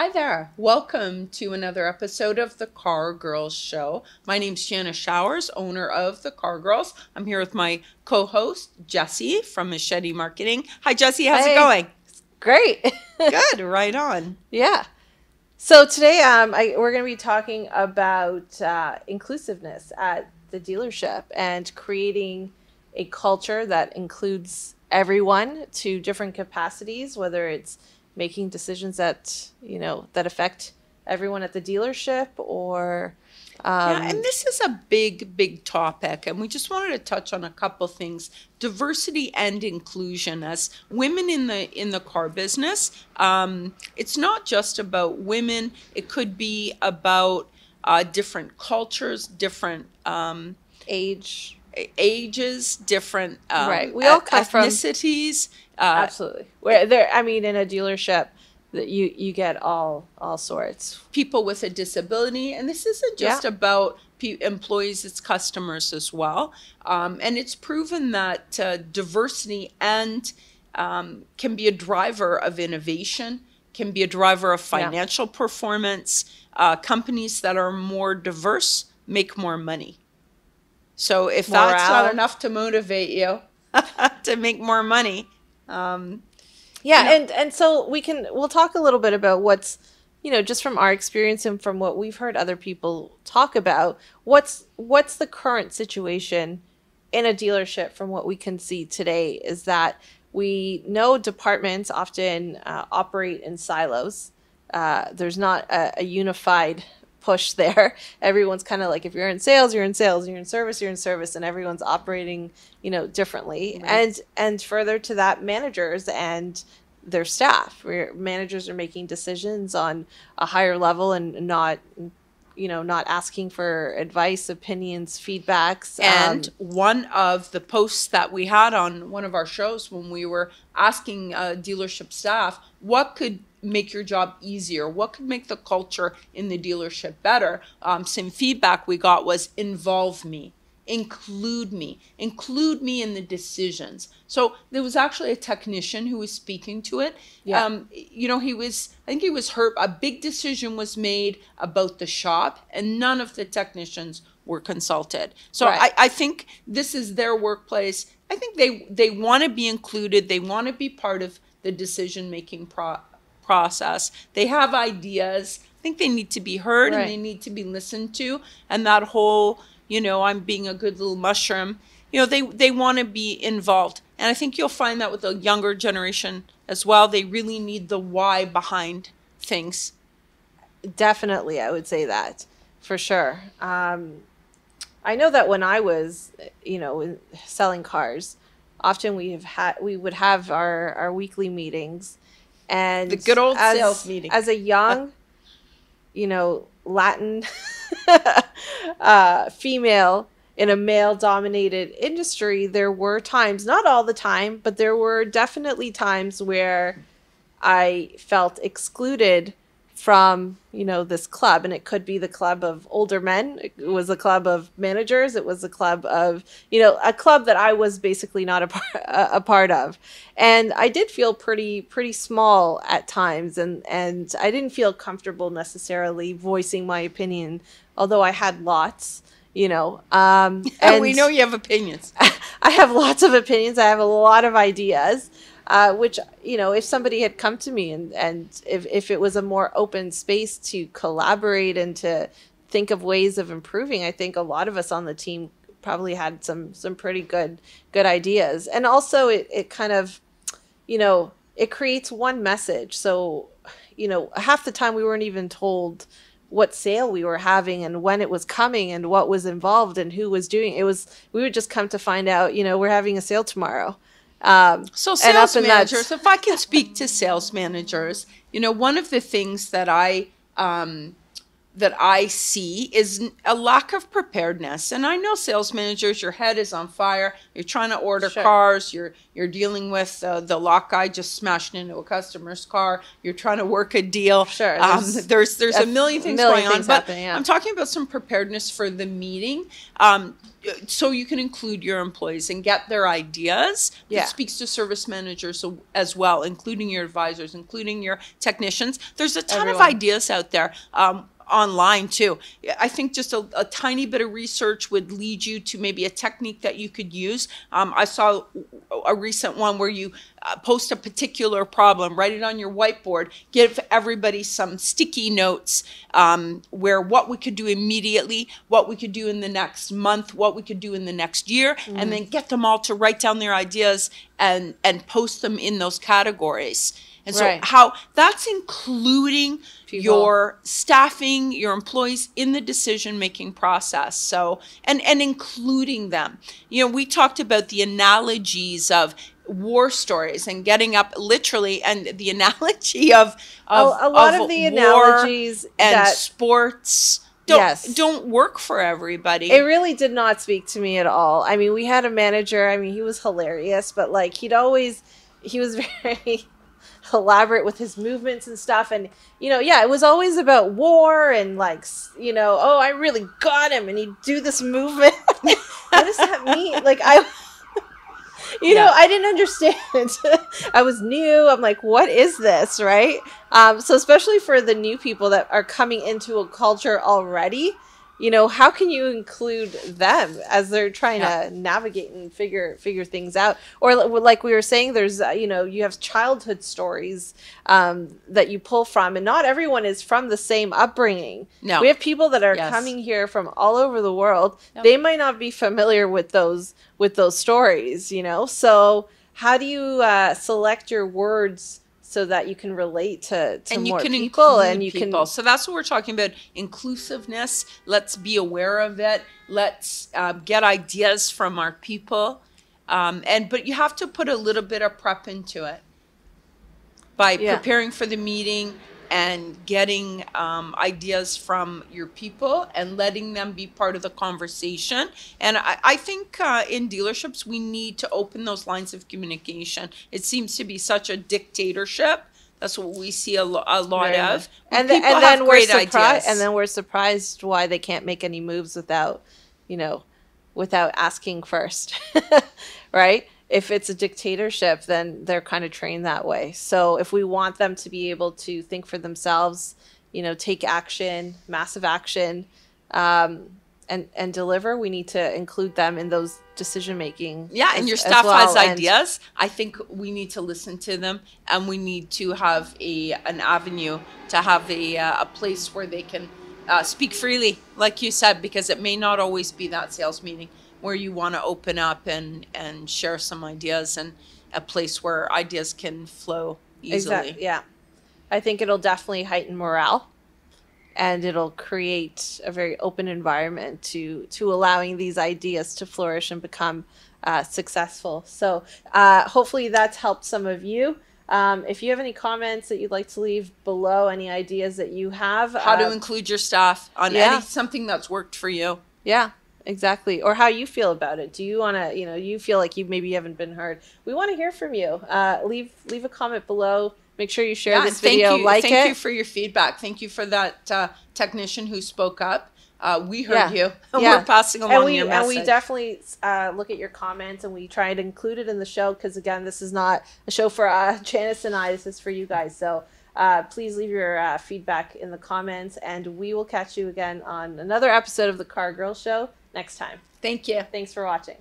Hi there. Welcome to another episode of the Car Girls Show. My name's Janis Showers, owner of the Car Girls. I'm here with my co-host, Jessie from Machete Marketing. Hi, Jessie. How's it going? Great. Good. Right on. Yeah. So today we're going to be talking about inclusiveness at the dealership and creating a culture that includes everyone to different capacities, whether it's making decisions that, that affect everyone at the dealership or... and this is a big topic, and we just wanted to touch on a couple things. Diversity and inclusion as women in the car business. It's not just about women. It could be about different cultures, different ages, different right. We all come ethnicities. Absolutely. Where there, in a dealership, that you get all sorts. People with a disability, and this isn't just about employees; it's customers as well. And it's proven that diversity and can be a driver of innovation, can be a driver of financial performance. Companies that are more diverse make more money. So if that's not enough to motivate you to make more money. And so we'll talk a little bit about what's, just from our experience and from what we've heard other people talk about, what's the current situation in a dealership from what we can see today is that we know departments often operate in silos. There's not a unified push there. Everyone's kind of like, if you're in sales, you're in sales, you're in service, and everyone's operating, differently. Right. And further to that, managers and their staff, where managers are making decisions on a higher level and not asking for advice, opinions, feedbacks. And one of the posts that we had on one of our shows when we were asking dealership staff, what could make your job easier? What could make the culture in the dealership better? Some feedback we got was involve me, include me in the decisions. So there was actually a technician who was speaking to it. Yeah. I think he was hurt. A big decision was made about the shop and none of the technicians were consulted. So right. I think this is their workplace. I think they want to be included. They want to be part of the decision-making process. They have ideas. I think they need to be heard and they need to be listened to. And that whole, I'm being a good little mushroom, they want to be involved. And I think you'll find that with the younger generation as well. They really need the why behind things. Definitely, I would say that for sure. I know that when I was, selling cars, often we would have our weekly meetings. And the good old sales meeting. As a young, Latin female in a male-dominated industry, there were times, not all the time, but there were definitely times where I felt excluded from, this club. And it could be the club of older men. It was a club of managers. It was a club of, a club that I was basically not a part of. And I did feel pretty small at times. And I didn't feel comfortable necessarily voicing my opinion, although I had lots, and we know you have opinions. I have lots of opinions. I have a lot of ideas. Which, if somebody had come to me and if it was a more open space to collaborate and to think of ways of improving, I think a lot of us on the team probably had some pretty good ideas. And also it kind of, it creates one message. So, half the time we weren't even told what sale we were having and when it was coming and what was involved and who was doing it. We would just come to find out, we're having a sale tomorrow. So sales managers, if I can speak to sales managers, one of the things that I that I see is a lack of preparedness. And I know sales managers, your head is on fire. You're trying to order cars. You're dealing with the lock guy just smashed into a customer's car. You're trying to work a deal. Sure. There's a million things going on. But yeah. I'm talking about some preparedness for the meeting. So you can include your employees and get their ideas. It speaks to service managers as well, including your advisors, including your technicians. There's a ton of ideas out there. Online too. I think just a tiny bit of research would lead you to maybe a technique that you could use. I saw a recent one where you post a particular problem, write it on your whiteboard, give everybody some sticky notes where what we could do immediately, what we could do in the next month, what we could do in the next year, and then get them all to write down their ideas and post them in those categories. And so how that's including your staffing, your employees in the decision-making process. So, and including them. You know, we talked about the analogies of war stories and getting up literally, and the analogy of a lot of the analogies and sports don't work for everybody. It really did not speak to me at all. I mean, we had a manager, I mean, he was hilarious, but like he was very elaborate with his movements and stuff, and it was always about war and like oh, I really got him, and he'd do this movement. What does that mean? Like I didn't understand. I was new. I'm like, what is this, right? So especially for the new people that are coming into a culture already, how can you include them as they're trying to navigate and figure things out? Or like we were saying, there's, you have childhood stories that you pull from, and not everyone is from the same upbringing. No. We have people that are coming here from all over the world. Yep. They might not be familiar with those stories, So how do you select your words so that you can relate to more people, and you can. So that's what we're talking about: inclusiveness. Let's be aware of it. Let's get ideas from our people, but you have to put a little bit of prep into it by preparing for the meeting and getting ideas from your people and letting them be part of the conversation. And I think in dealerships, we need to open those lines of communication. It seems to be such a dictatorship. That's what we see a lot of. And then we're surprised. And then we're surprised why they can't make any moves without asking first, right? If it's a dictatorship, then they're kind of trained that way. So if we want them to be able to think for themselves, take action, massive action, and deliver, we need to include them in those decision making. Yeah, and your staff has ideas. I think we need to listen to them, and we need to have an avenue to have a place where they can speak freely, like you said, because it may not always be that sales meeting where you want to open up and share some ideas, and a place where ideas can flow easily. Exactly. Yeah. I think it'll definitely heighten morale, and it'll create a very open environment to allowing these ideas to flourish and become successful. So hopefully that's helped some of you. If you have any comments that you'd like to leave below, any ideas that you have. How to include your staff on something that's worked for you. Yeah. Exactly. Or how you feel about it. Do you want to, you feel like you maybe haven't been heard? We want to hear from you. Leave a comment below. Make sure you share this video. Thank you for your feedback. Thank you for that technician who spoke up. We heard you. We're passing along your message. And we definitely look at your comments, and we try to include it in the show, because again, this is not a show for Janis and I. This is for you guys. So please leave your feedback in the comments, and we will catch you again on another episode of the Car Girl Show next time. Thank you. Thanks for watching.